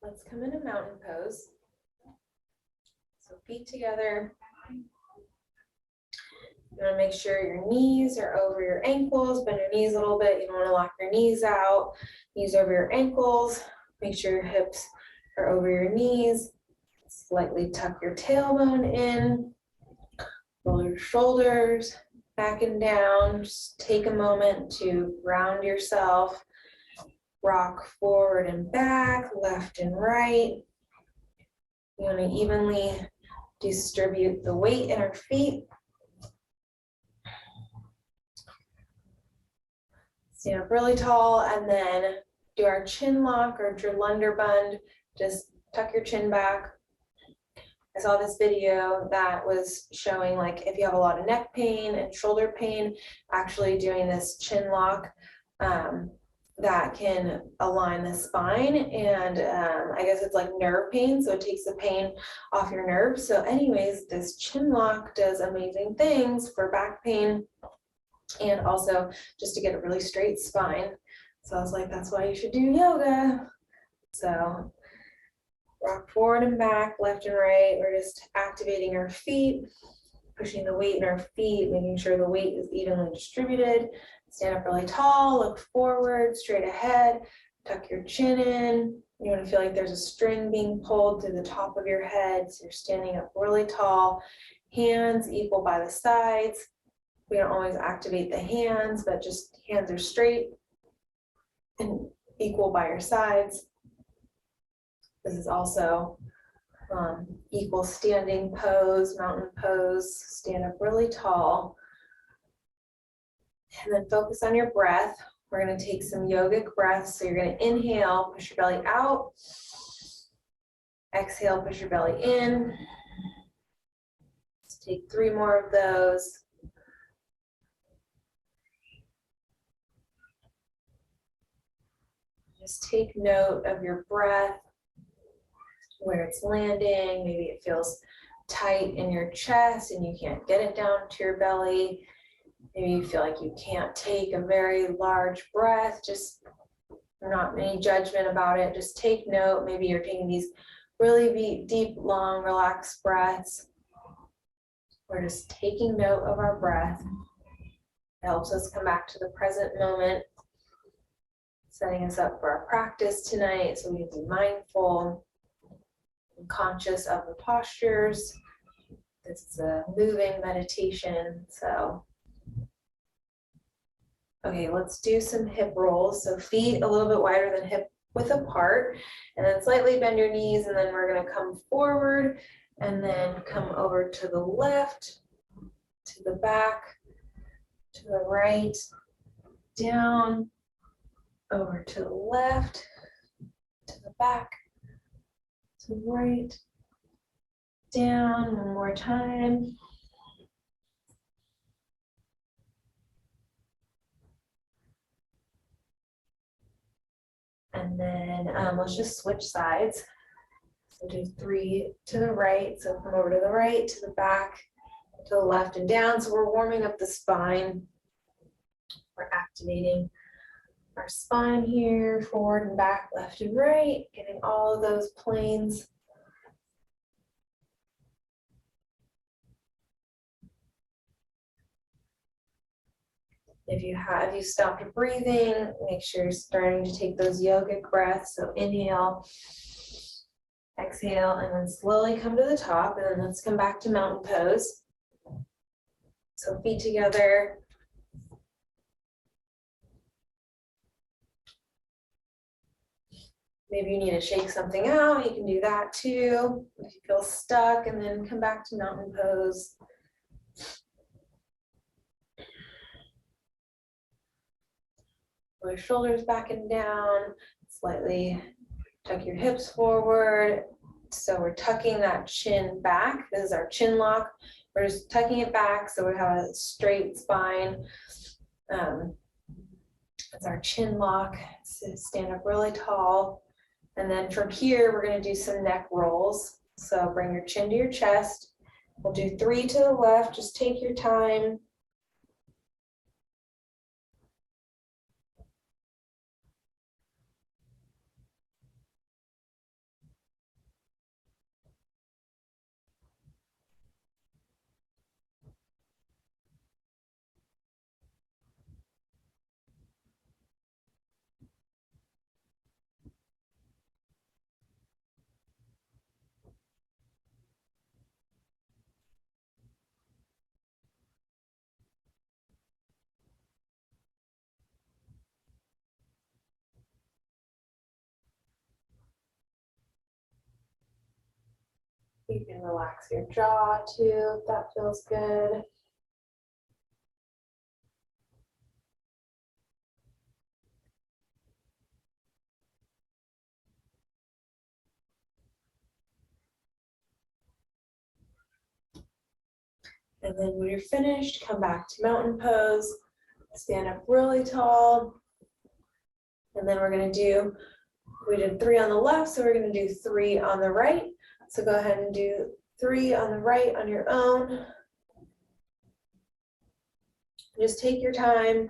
Let's come into mountain pose. So feet together. You want to make sure your knees are over your ankles. Bend your knees a little bit. You don't want to lock your knees out. Knees over your ankles. Make sure your hips are over your knees. Slightly tuck your tailbone in. Roll your shoulders back and down. Just take a moment to ground yourself. Rock forward and back, left and right. You want to evenly distribute the weight in our feet. Stand up really tall and then do our chin lock or Lunderbund. Just tuck your chin back. I saw this video that was showing like if you have a lot of neck pain and shoulder pain, actually doing this chin lock that can align the spine, and I guess it's like nerve pain, so it takes the pain off your nerves. So anyways, this chin lock does amazing things for back pain and also just to get a really straight spine. So I was like, that's why you should do yoga. So rock forward and back, left and right. We're just activating our feet, pushing the weight in our feet, making sure the weight is evenly distributed. Stand up really tall, look forward, straight ahead, tuck your chin in. You want to feel like there's a string being pulled through the top of your head. So you're standing up really tall, hands equal by the sides. We don't always activate the hands, but just hands are straight and equal by your sides. This is also equal standing pose, mountain pose. Stand up really tall. And then focus on your breath. We're going to take some yogic breaths. So you're going to inhale, push your belly out. Exhale, push your belly in. Let's take 3 more of those. Just take note of your breath, where it's landing. Maybe it feels tight in your chest and you can't get it down to your belly. Maybe you feel like you can't take a very large breath. Just not any judgment about it. Just take note. Maybe you're taking these really deep, long, relaxed breaths. We're just taking note of our breath. It helps us come back to the present moment, setting us up for our practice tonight so we can be mindful and conscious of the postures. This is a moving meditation, so okay, let's do some hip rolls. So feet a little bit wider than hip width apart, and then slightly bend your knees, and then we're going to come forward and then come over to the left, to the back, to the right, down, over to the left, to the back, to the right, down. One more time. And then let's just switch sides. So do 3 to the right. So come over to the right, to the back, to the left and down. So we're warming up the spine. We're activating our spine here, forward and back, left and right, getting all of those planes. If you stopped breathing, make sure you're starting to take those yogic breaths. So inhale, exhale, and then slowly come to the top. And then let's come back to mountain pose. So feet together. Maybe you need to shake something out. You can do that too. If you feel stuck, and then come back to mountain pose. Pull your shoulders back and down, slightly tuck your hips forward. So we're tucking that chin back. This is our chin lock. We're just tucking it back so we have a straight spine. That's our chin lock. So stand up really tall. And then from here, we're going to do some neck rolls. So bring your chin to your chest. We'll do 3 to the left. Just take your time. You can relax your jaw too, if that feels good. And then when you're finished, come back to mountain pose, stand up really tall. And then we're gonna do, we did 3 on the left, so we're gonna do 3 on the right. So go ahead and do 3 on the right on your own. Just take your time,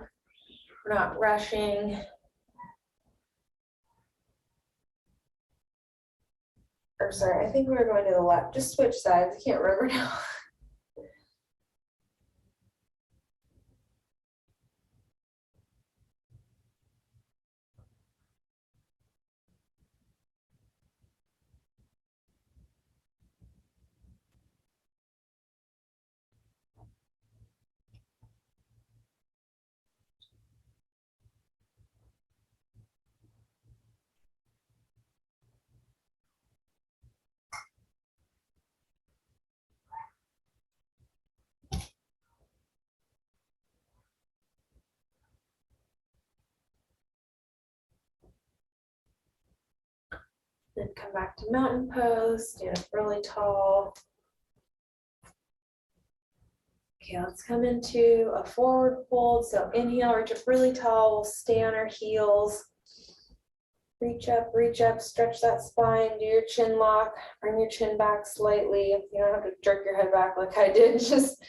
we're not rushing. Or sorry, I think we were going to the left, just switch sides, I can't remember now. Then come back to mountain pose, stand up really tall. Okay, let's come into a forward fold. So inhale, reach up really tall, we'll stay on our heels. Reach up, stretch that spine, do your chin lock, bring your chin back slightly. You don't have to jerk your head back like I did, just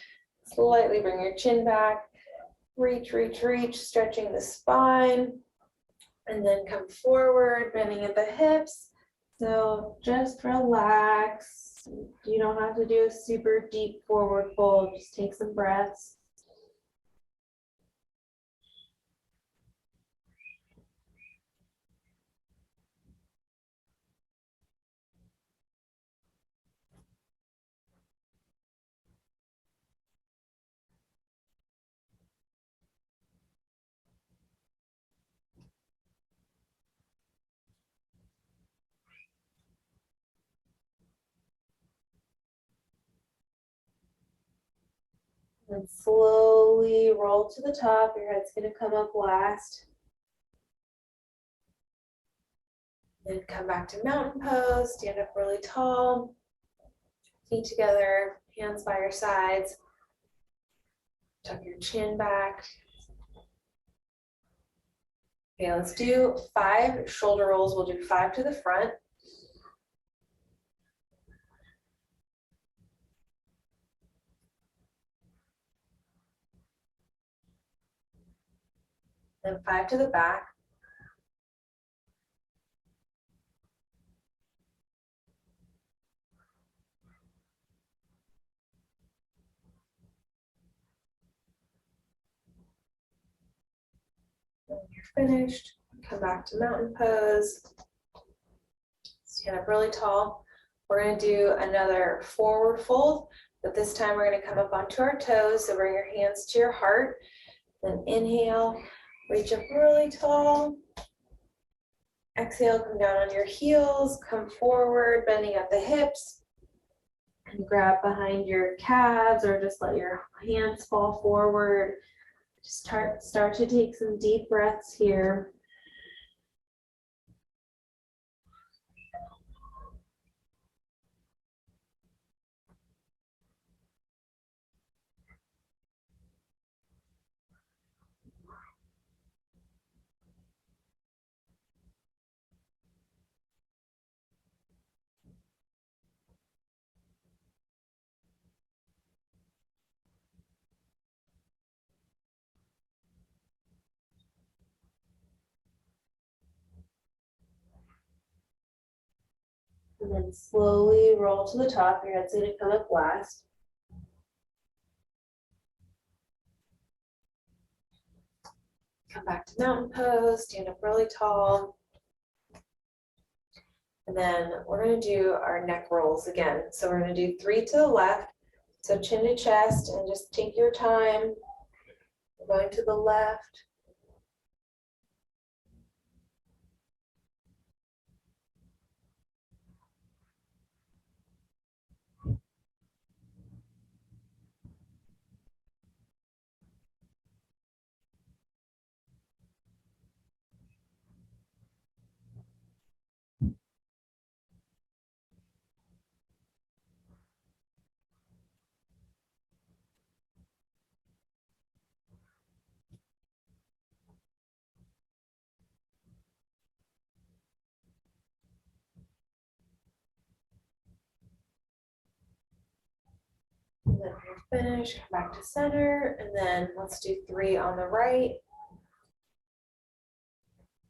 slightly bring your chin back. Reach, stretching the spine. And then come forward, bending at the hips. So just relax. You don't have to do a super deep forward fold, just take some breaths. And slowly roll to the top. Your head's going to come up last. Then come back to mountain pose. Stand up really tall. Feet together, hands by your sides. Tuck your chin back. Okay, let's do 5 shoulder rolls. We'll do 5 to the front. Then 5 to the back. When you're finished, come back to mountain pose. Stand up really tall. We're going to do another forward fold, but this time we're going to come up onto our toes. So bring your hands to your heart. Then inhale, reach up really tall. Exhale, come down on your heels, come forward, bending at the hips. And grab behind your calves or just let your hands fall forward. Just start to take some deep breaths here. And then slowly roll to the top. Your head's going to come up last. Come back to mountain pose, stand up really tall. And then we're going to do our neck rolls again. So we're going to do 3 to the left. So chin to chest, and just take your time. We're going to the left. then when you're finished, come back to center, and then let's do 3 on the right.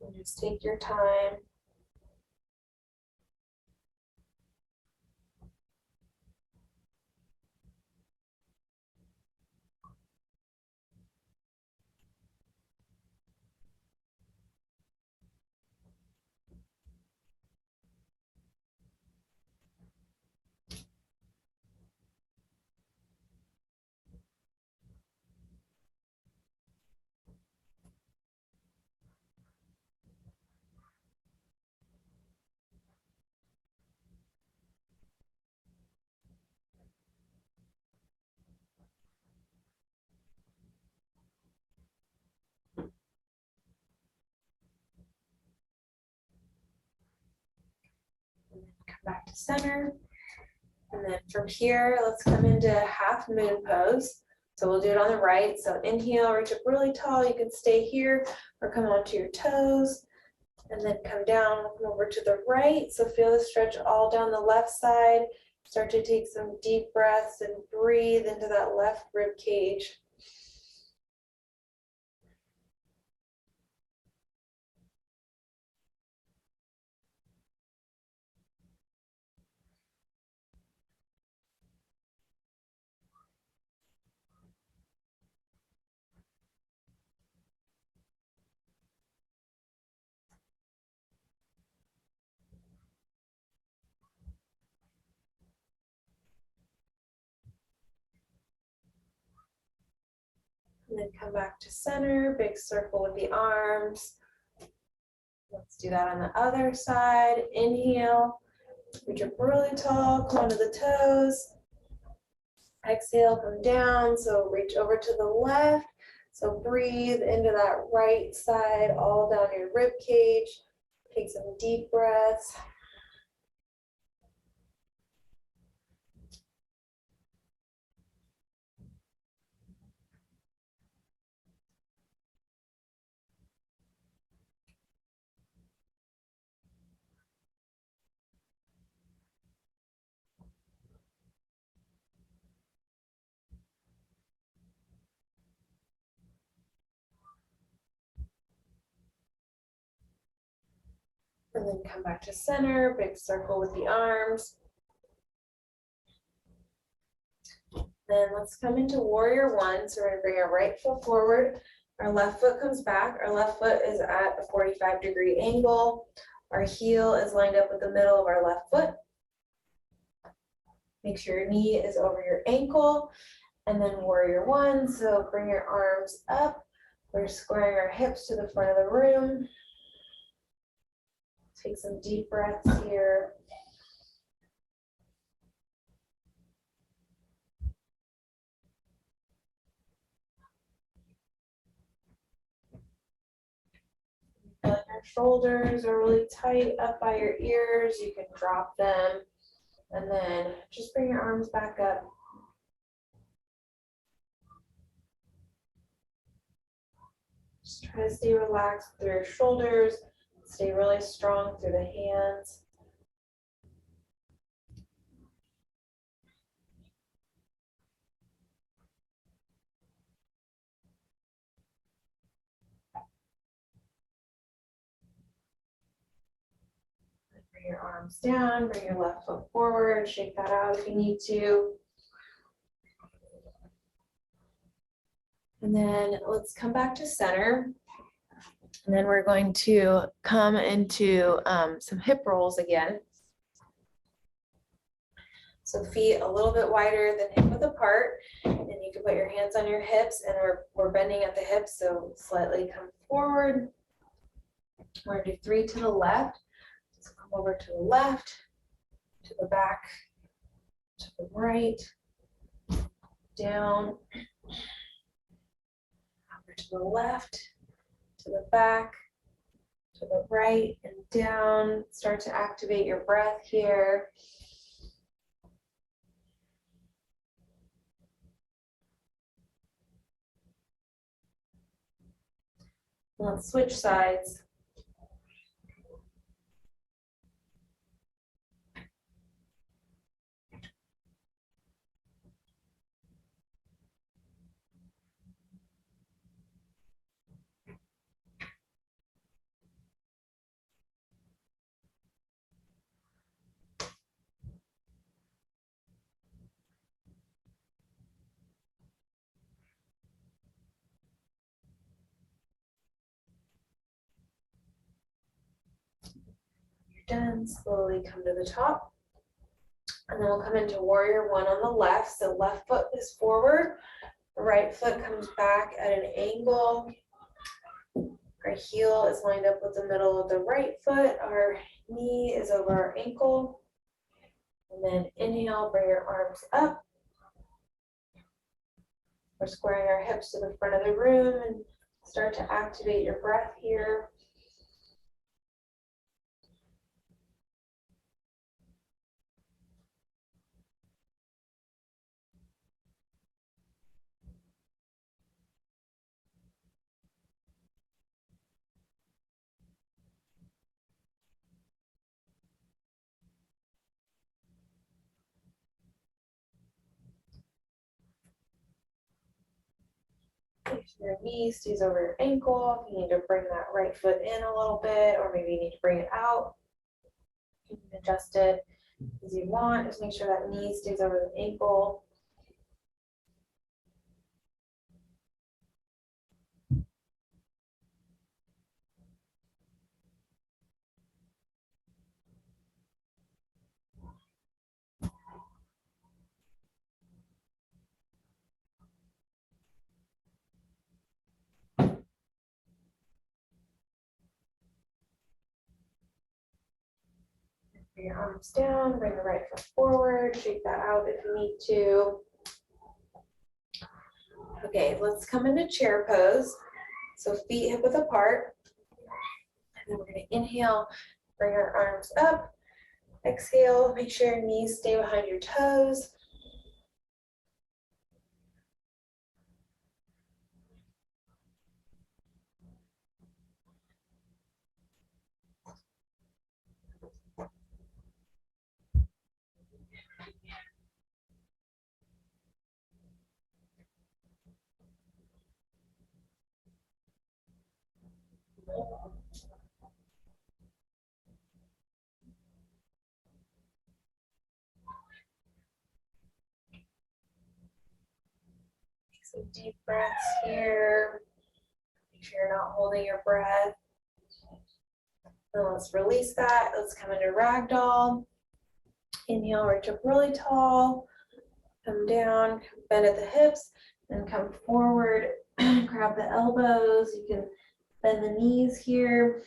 And just take your time. Come back to center. And then from here, let's come into half moon pose. So we'll do it on the right. So inhale, reach up really tall. You can stay here or come onto your toes. And then come down, come over to the right. So feel the stretch all down the left side. Start to take some deep breaths and breathe into that left rib cage. And then come back to center, big circle with the arms. Let's do that on the other side. Inhale, reach up really tall, come onto the toes. Exhale, come down, so reach over to the left. So breathe into that right side, all down your rib cage. Take some deep breaths. And then come back to center, big circle with the arms. Then let's come into warrior one. So we're gonna bring our right foot forward. Our left foot comes back. Our left foot is at a 45-degree angle. Our heel is lined up with the middle of our left foot. Make sure your knee is over your ankle. And then warrior one. So bring your arms up. We're squaring our hips to the front of the room. Take some deep breaths here. Feel like your shoulders are really tight up by your ears. You can drop them. And then just bring your arms back up. Just try to stay relaxed through your shoulders. Stay really strong through the hands. Bring your arms down, bring your left foot forward, shake that out if you need to. And then let's come back to center. And then we're going to come into some hip rolls again. So feet a little bit wider than hip width apart. And you can put your hands on your hips, and we're bending at the hips, so slightly come forward. We're gonna do 3 to the left. So come over to the left, to the back, to the right, down, over to the left, to the back, to the right, and down. Start to activate your breath here. Let's switch sides. you're done, slowly come to the top. And then we'll come into warrior one on the left. So left foot is forward, right foot comes back at an angle. Our heel is lined up with the middle of the right foot. Our knee is over our ankle. And then inhale, bring your arms up. We're squaring our hips to the front of the room and start to activate your breath here. Make sure your knee stays over your ankle. If you need to bring that right foot in a little bit, or maybe you need to bring it out, you can adjust it as you want. Just make sure that knee stays over the ankle. Bring your arms down, bring the right foot forward, shake that out if you need to. Okay, let's come into chair pose. So feet hip width apart. And then we're going to inhale, bring our arms up. Exhale, make sure your knees stay behind your toes. Take some deep breaths here. Make sure you're not holding your breath. Then let's release that. Let's come into Ragdoll. Inhale, reach up really tall. Come down, bend at the hips, then come forward. Grab the elbows. You can bend the knees here.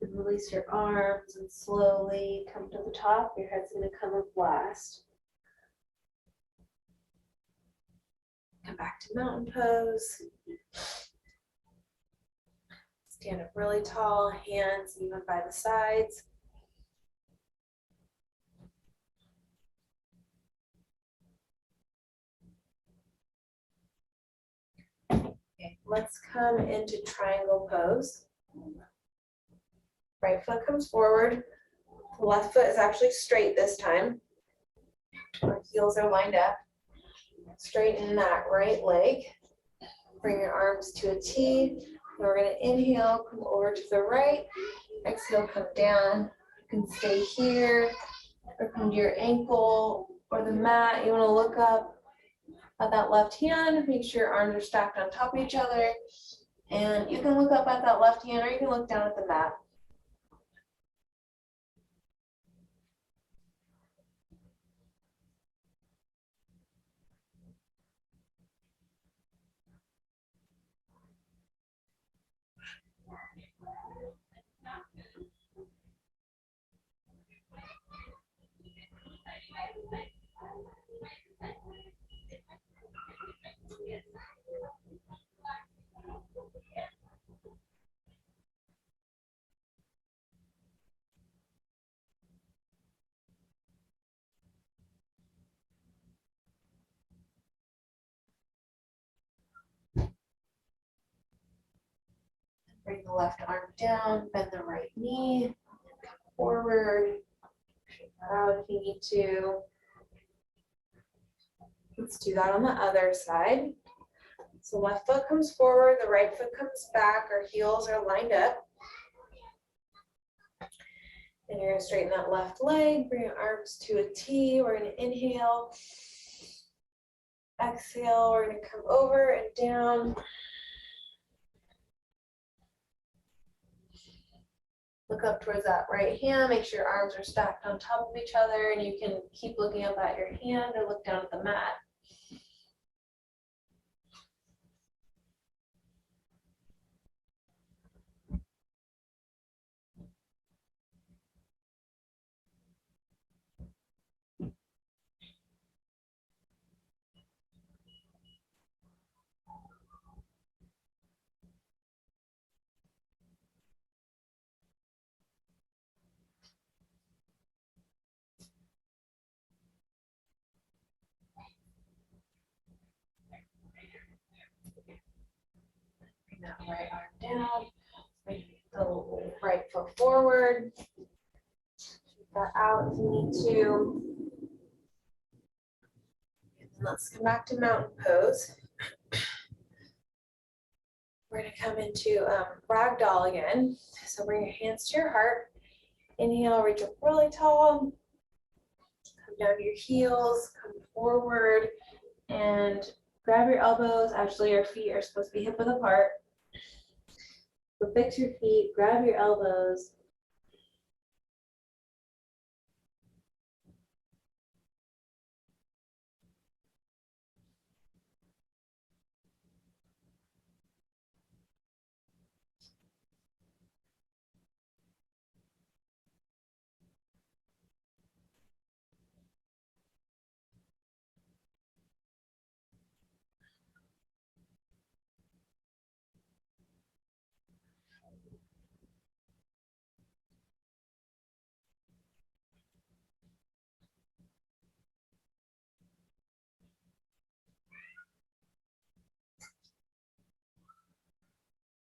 And release your arms and slowly come to the top. Your head's going to come up last. Come back to mountain pose. Stand up really tall, hands even by the sides. Okay, let's come into triangle pose. Right foot comes forward. The left foot is actually straight this time. Our heels are lined up. Straighten that right leg. Bring your arms to a T. And we're going to inhale, come over to the right. Exhale, come down. You can stay here or come to your ankle or the mat. You want to look up at that left hand. Make sure your arms are stacked on top of each other. And you can look up at that left hand or you can look down at the mat. Bring the left arm down, bend the right knee, come forward, shake that out if you need to. Let's do that on the other side. So left foot comes forward, the right foot comes back, our heels are lined up. And you're gonna straighten that left leg, bring your arms to a T. We're gonna inhale, exhale, we're gonna come over and down. Look up towards that right hand, make sure your arms are stacked on top of each other, and you can keep looking up at your hand or look down at the mat. Bring that right arm down, bring the right foot forward. Take that out if you need to. And let's come back to mountain pose. We're gonna come into Ragdoll again. So bring your hands to your heart. Inhale, reach up really tall. Come down to your heels, come forward, and grab your elbows. Actually, your feet are supposed to be hip width apart. So fix your feet, grab your elbows.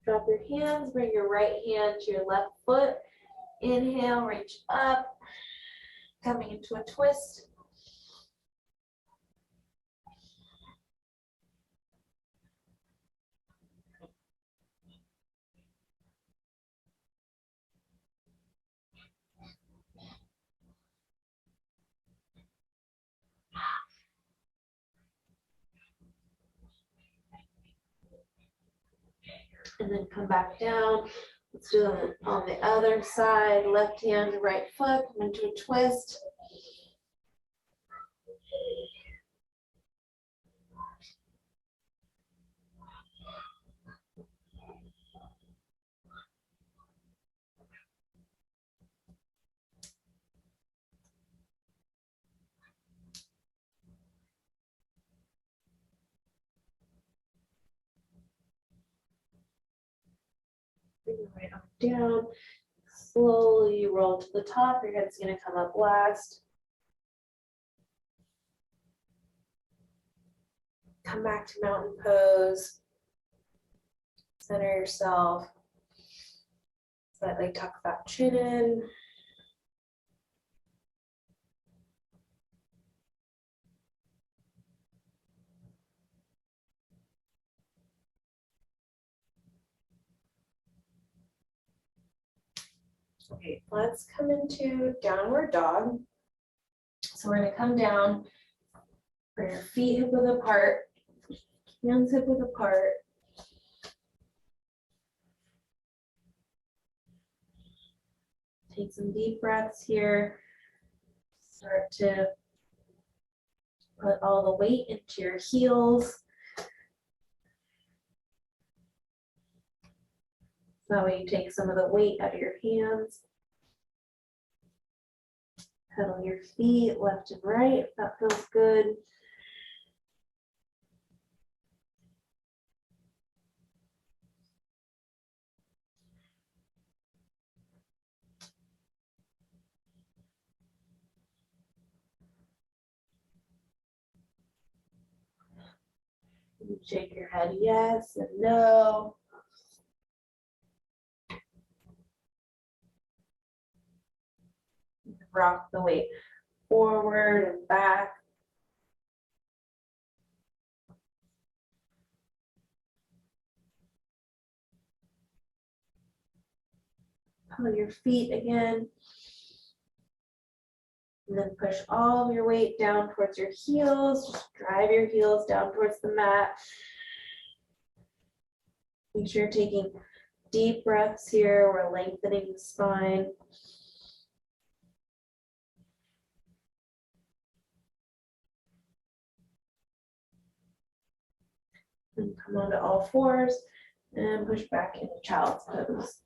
Drop your hands, bring your right hand to your left foot. Inhale, reach up, coming into a twist. And then come back down. Let's do it on the other side. Left hand, right foot, come into a twist. Bring the right arm down. Slowly roll to the top. Your head's going to come up last. Come back to mountain pose. Center yourself. Slightly tuck that chin in. Okay, let's come into downward dog. So we're going to come down, bring your feet hip width apart, hands hip width apart. Take some deep breaths here. Start to put all the weight into your heels. That way you take some of the weight out of your hands. Pedal your feet left and right if that feels good. You shake your head yes and no. rock the weight forward and back. Pull your feet again. And then push all of your weight down towards your heels. Just drive your heels down towards the mat. Make sure you're taking deep breaths here. We're lengthening the spine. And come onto all fours and push back into child's pose.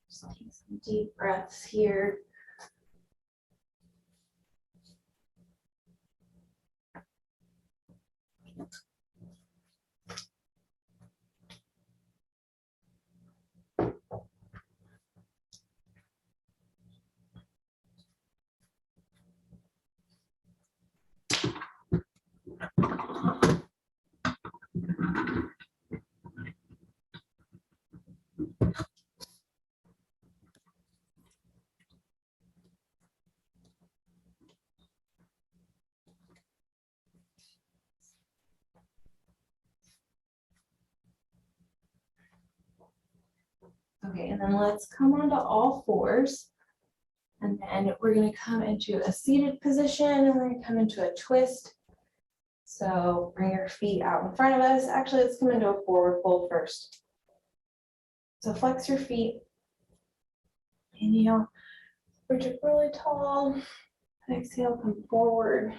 Just take some deep breaths here. Okay, and then let's come onto all fours. And then we're going to come into a seated position and we're going to come into a twist. So bring your feet out in front of us. Actually, let's come into a forward fold first. So flex your feet. Inhale, bridge it really tall. Exhale, come forward.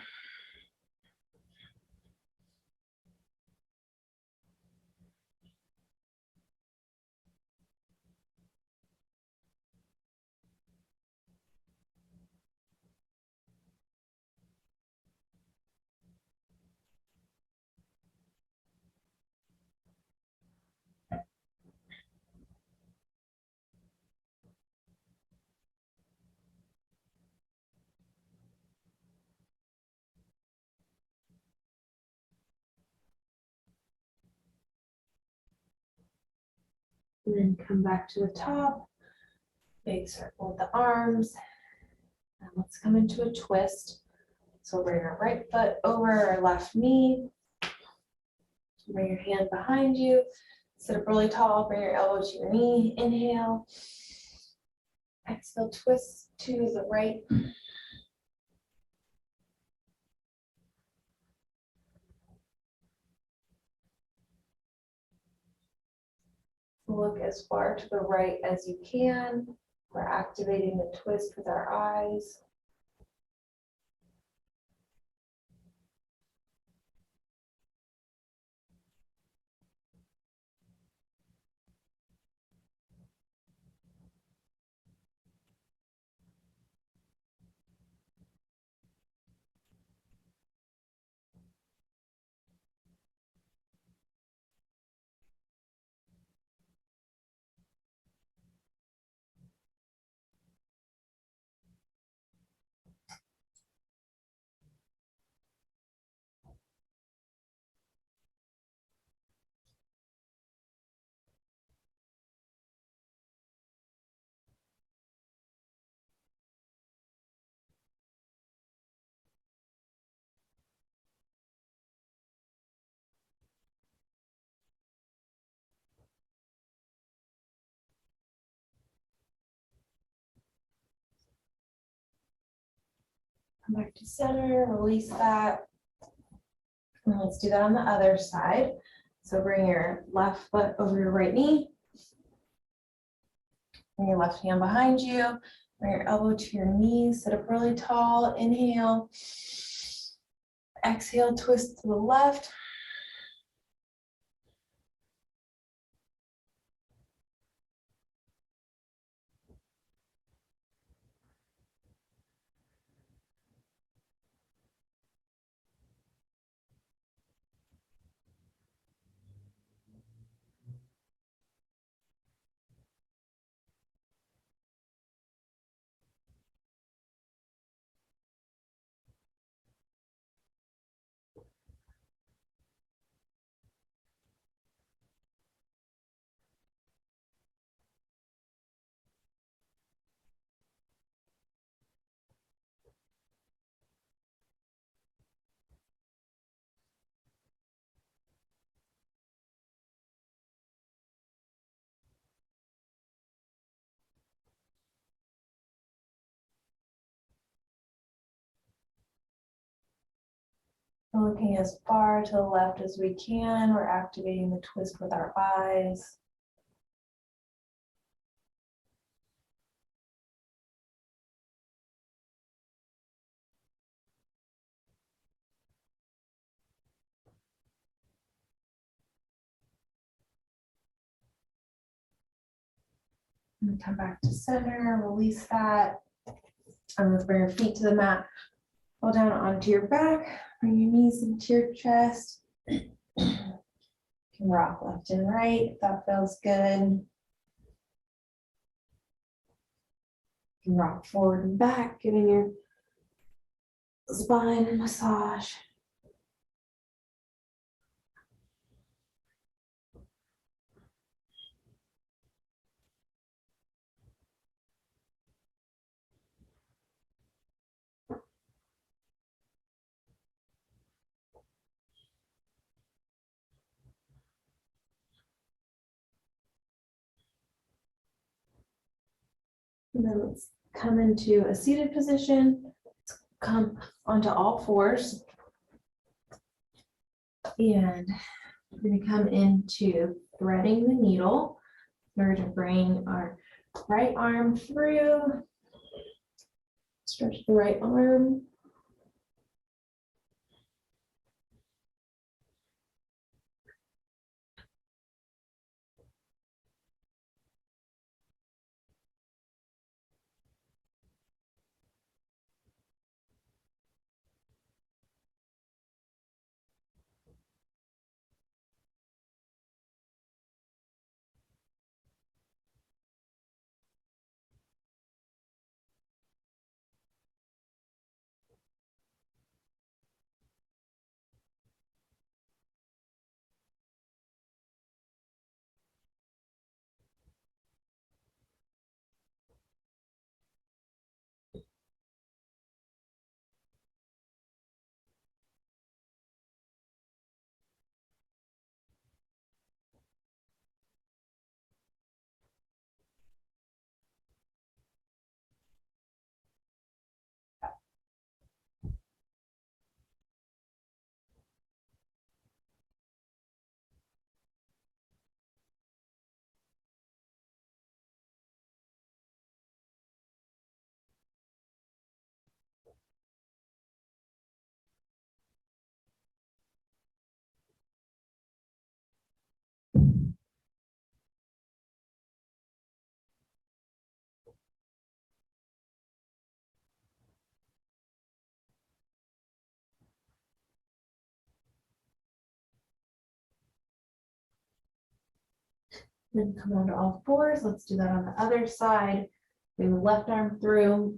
And then come back to the top. Big circle with the arms. And let's come into a twist. So bring our right foot over our left knee. Bring your hand behind you. Sit up really tall. Bring your elbow to your knee. Inhale. Exhale, twist to the right. Look as far to the right as you can. We're activating the twist with our eyes. Come back to center, release that. And let's do that on the other side. So bring your left foot over your right knee. Bring your left hand behind you. Bring your elbow to your knees. Sit up really tall. Inhale. Exhale, twist to the left. We're looking as far to the left as we can. We're activating the twist with our eyes. And come back to center, release that. I'm going to bring your feet to the mat. Fall down onto your back. Bring your knees into your chest. You can rock left and right if that feels good. You can rock forward and back, giving your spine a massage. And then let's come into a seated position. Come onto all fours. And we're going to come into threading the needle. In order to bring our right arm through. Stretch the right arm. Then come onto all fours. Let's do that on the other side. Bring the left arm through.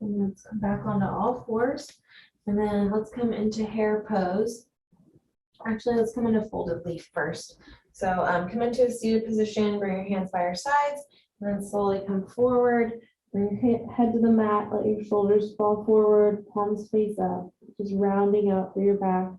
And let's come back onto all fours. And then let's come into hare pose. Actually, let's come into folded leaf first. So come into a seated position, bring your hands by your sides, and then slowly come forward. Bring your head to the mat, let your shoulders fall forward, palms face up, just rounding out through your back.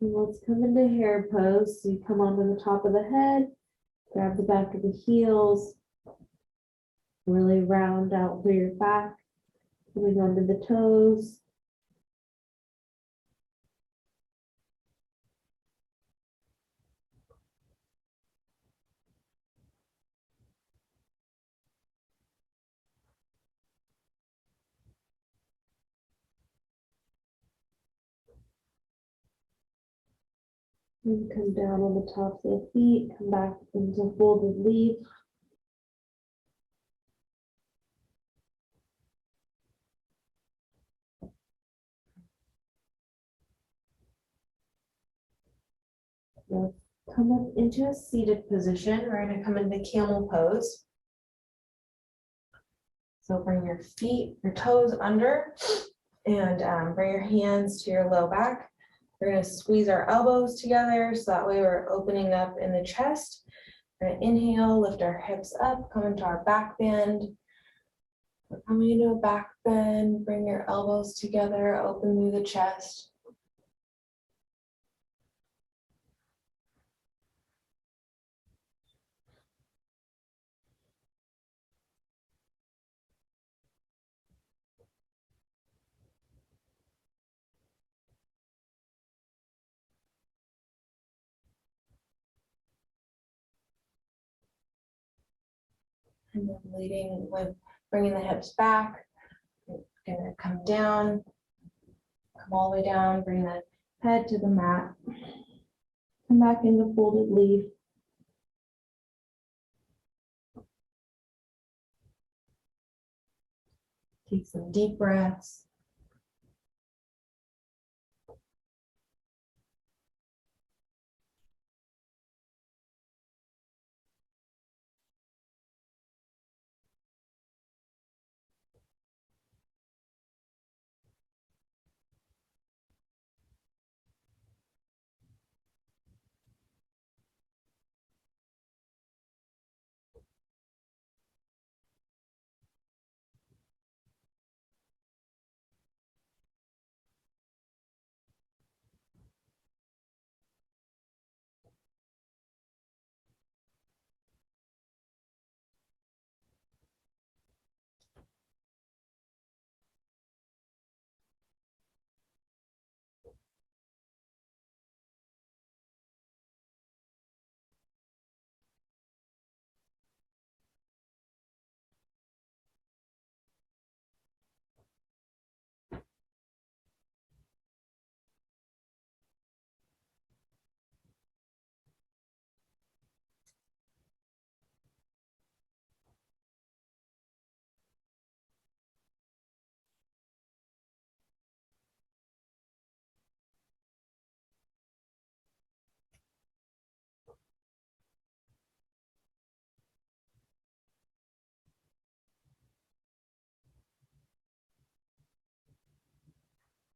And let's come into hare pose. So you come onto the top of the head, grab the back of the heels, really round out through your back, coming onto the toes. And come down on the tops of the feet, come back into folded leaf. Let's come up into a seated position. We're going to come into camel pose. So bring your feet, your toes under, and bring your hands to your low back. We're going to squeeze our elbows together so that way we're opening up in the chest. We're going to inhale, lift our hips up, come into our back bend. We're coming into a back bend, bring your elbows together, open through the chest. And then leading with bringing the hips back. We're gonna come down, come all the way down, bring the head to the mat. Come back into folded leaf. Take some deep breaths.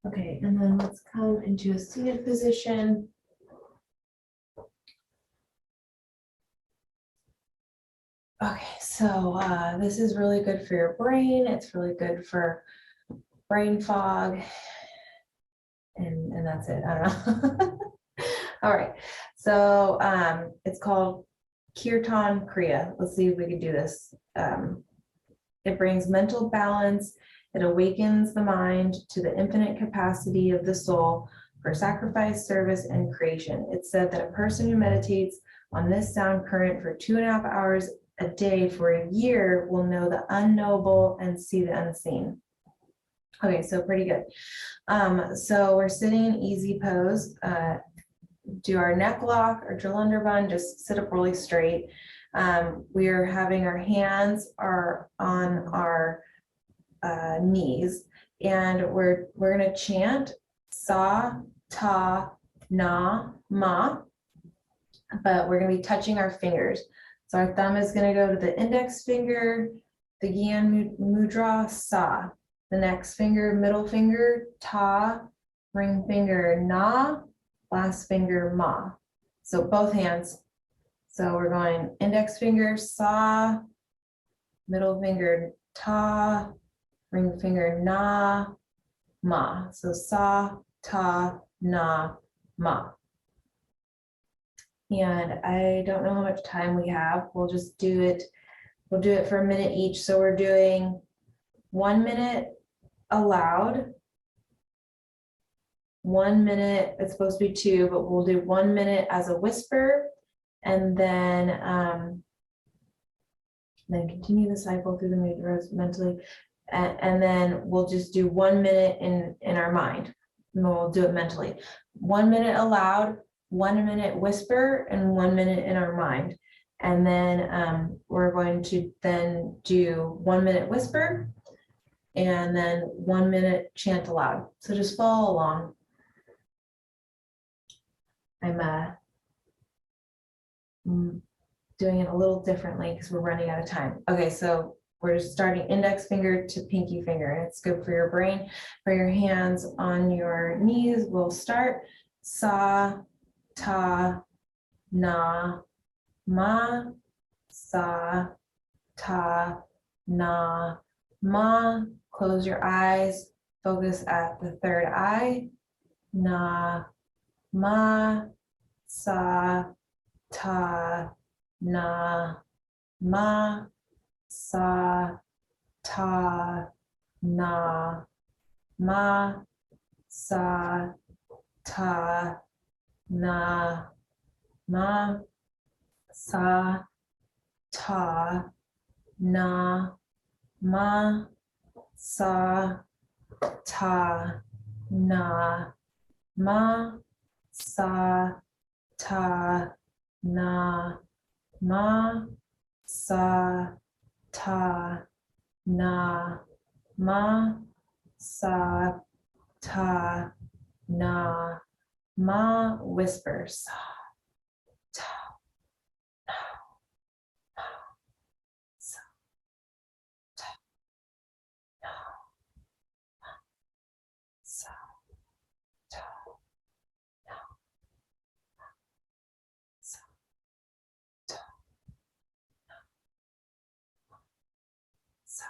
Okay, and then let's come into a seated position. Okay, so this is really good for your brain. It's really good for brain fog. And that's it. I don't know. All right. So it's called Kirtan Kriya. Let's see if we can do this. It brings mental balance. It awakens the mind to the infinite capacity of the soul for sacrifice, service, and creation. It's said that a person who meditates on this sound current for 2.5 hours a day for a year will know the unknowable and see the unseen. Okay, so pretty good. So we're sitting in easy pose. Do our neck lock or Jalandhar, just sit up really straight. We are having our hands are on our knees, and we're gonna chant sa, ta, na, ma, but we're gonna be touching our fingers. So our thumb is gonna go to the index finger, the Gyan mudra, sa. The next finger, middle finger, ta, ring finger, na, last finger, ma. So both hands. So we're going index finger, sa, middle finger, ta, ring finger, na, ma. So sa, ta, na, ma. And I don't know how much time we have. We'll just do it. We'll do it for a minute each. So we're doing 1 minute aloud, 1 minute, it's supposed to be 2, but we'll do 1 minute as a whisper, and then continue the cycle through the mudras mentally, and then we'll just do 1 minute in our mind, and we'll do it mentally. 1 minute aloud, 1 minute whisper, and 1 minute in our mind. And then we're going to then do 1 minute whisper, and then 1 minute chant aloud. So just follow along. I'm doing it a little differently because we're running out of time. Okay, so we're just starting index finger to pinky finger, and it's good for your brain. For your hands on your knees, we'll start sa, ta, na, ma, sa, ta, na, ma. Close your eyes, focus at the third eye, na, ma, sa, ta, na, ma, sa, ta, na, ma, sa, ta, na, ma, sa, ta, na, ma, sa, ta, na, ma, sa, ta, na, ma, sa, ta, na, ma, sa, ta, na, ma, whisper, sa, ta, na, ma, sa, ta, na, ma, sa, ta, na, ma, sa, ta, na, ma, sa,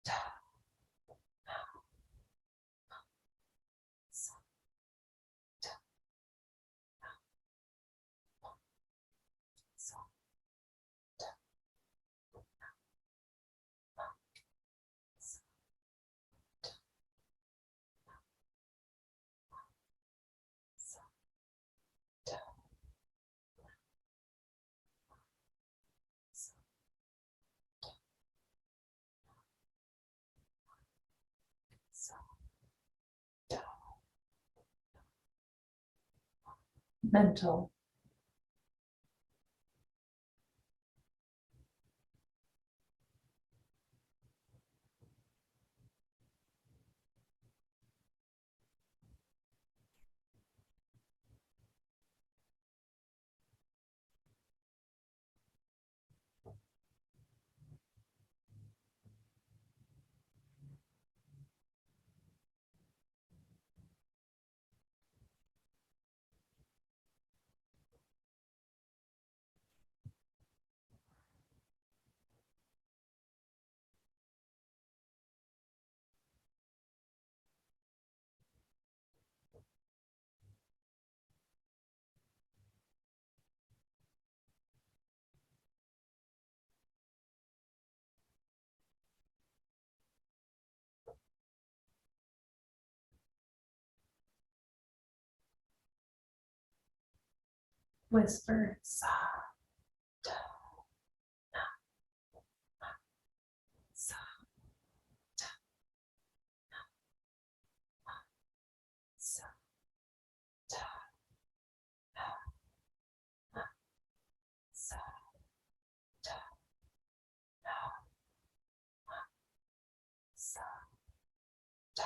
ta, na, ma, sa, ta, na, ma, sa, ta, na, ma, sa, ta, na, ma, sa, ta, sa, sa, ta. Mental. Whisper sa, ta, na, ma, sa, ta, na, ma, sa, ta, na, ma, sa, ta, na, ma, sa, ta, na,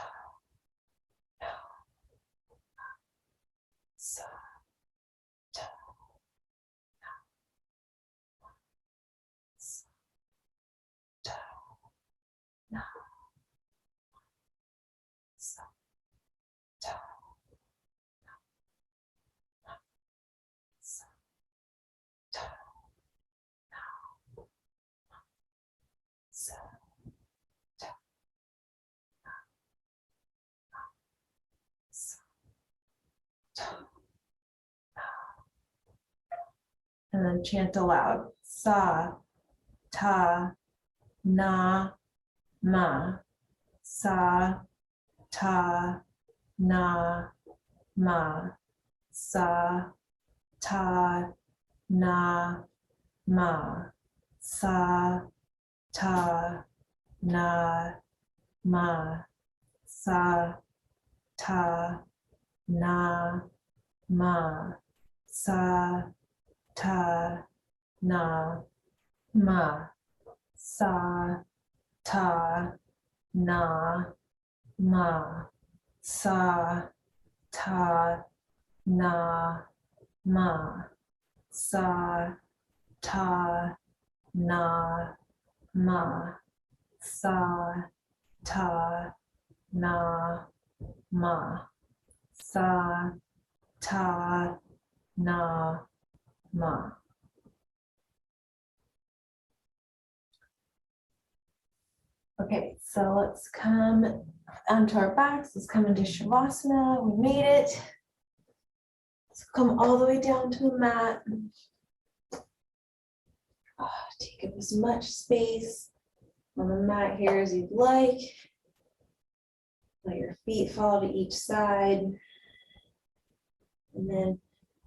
ma, sa, ta, na, ma, sa, ta, na, sa, ta, na, ma, sa, ta, na, ma, sa, ta, na, ma, sa, ta, na. And then chant aloud. Sa, ta, na, ma. Sa, ta, na, ma. Sa, ta, na, ma. Sa, ta, na, ma. Sa, ta, na, ma. Sa, ta, na, ma. Sa, ta, na, ma. Sa, ta, na, ma. Sa, ta, na, ma. Sa, ta, na, ma. Sa, ta, na, ma. Okay, so let's come onto our backs. Let's come into Shavasana. We made it. Let's come all the way down to the mat. Take up as much space on the mat here as you'd like. Let your feet fall to each side. And then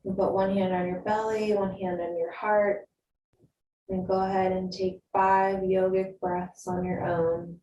you put one hand on your belly, one hand on your heart. And go ahead and take 5 yogic breaths on your own.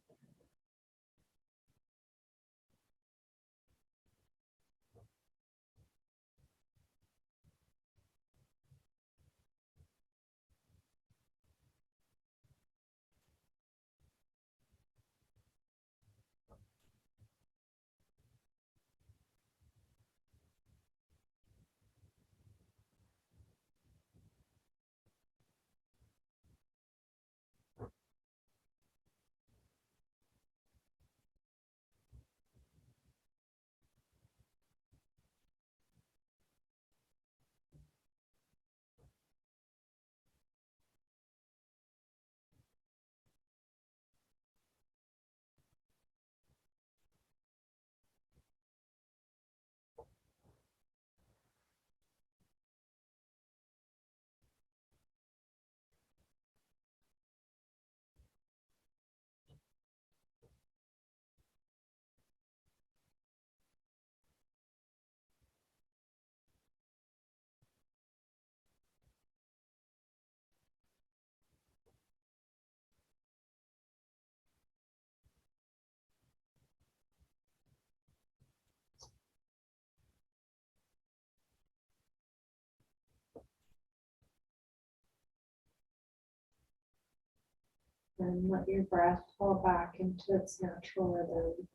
And let your breath fall back into its natural rhythm.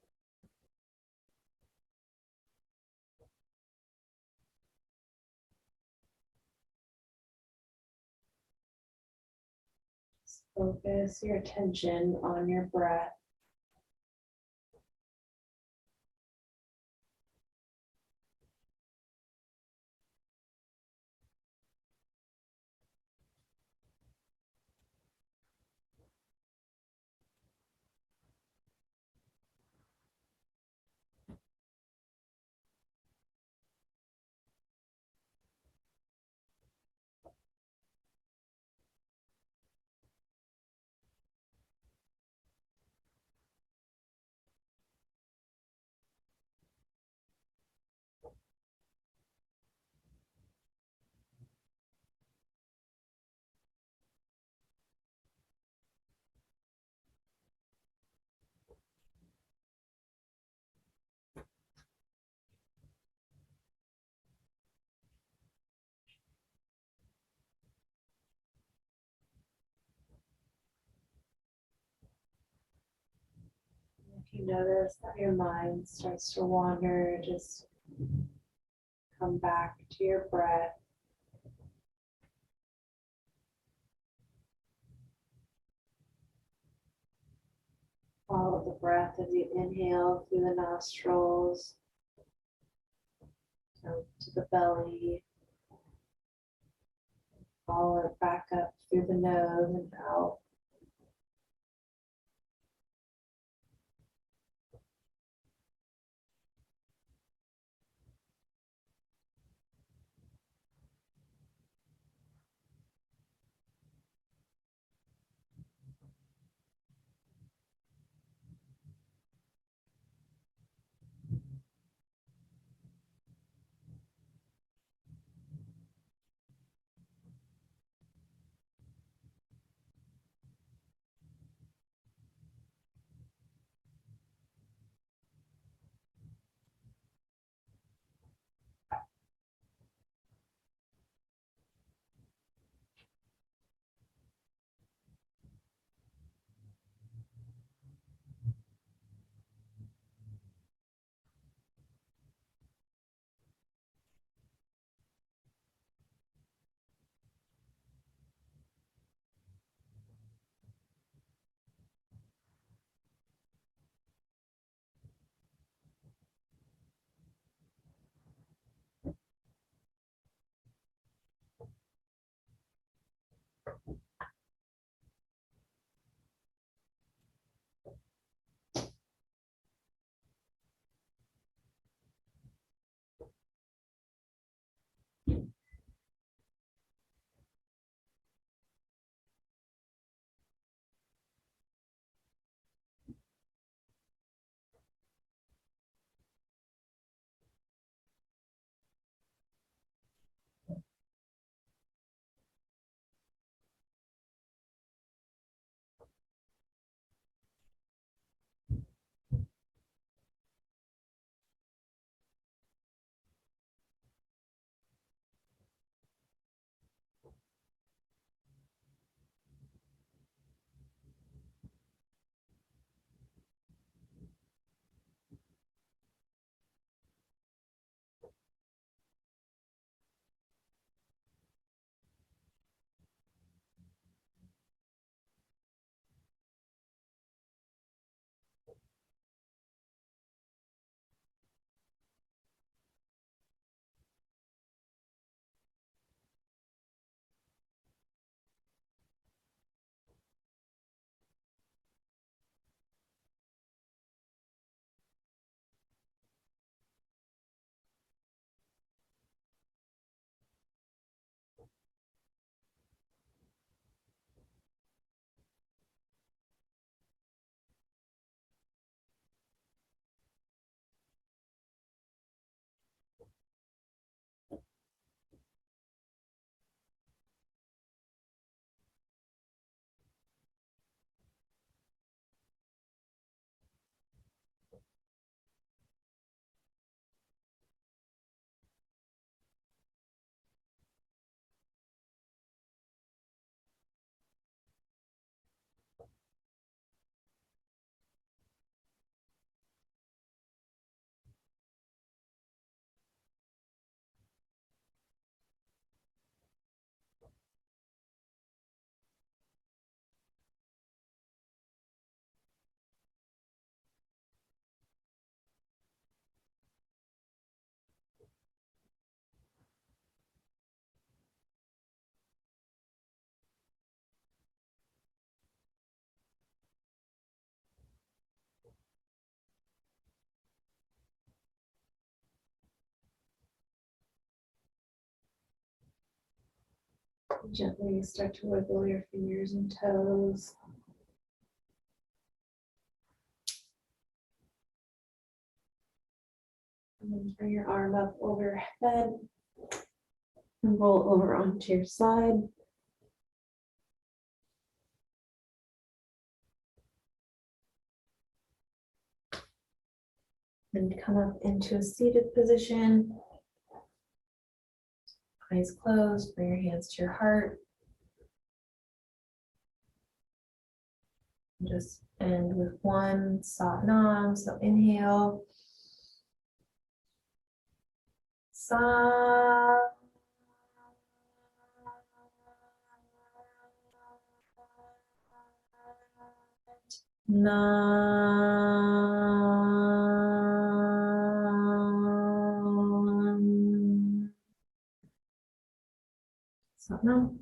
Just focus your attention on your breath. you notice that your mind starts to wander, just come back to your breath. Follow the breath as you inhale through the nostrils, down to the belly. Follow it back up through the nose and out. Gently start to wiggle your fingers and toes. And then bring your arm up overhead and roll over onto your side. And come up into a seated position. Eyes closed, bring your hands to your heart. Just end with one Sat Nam. So inhale. Sa. Nam. Sat Nam.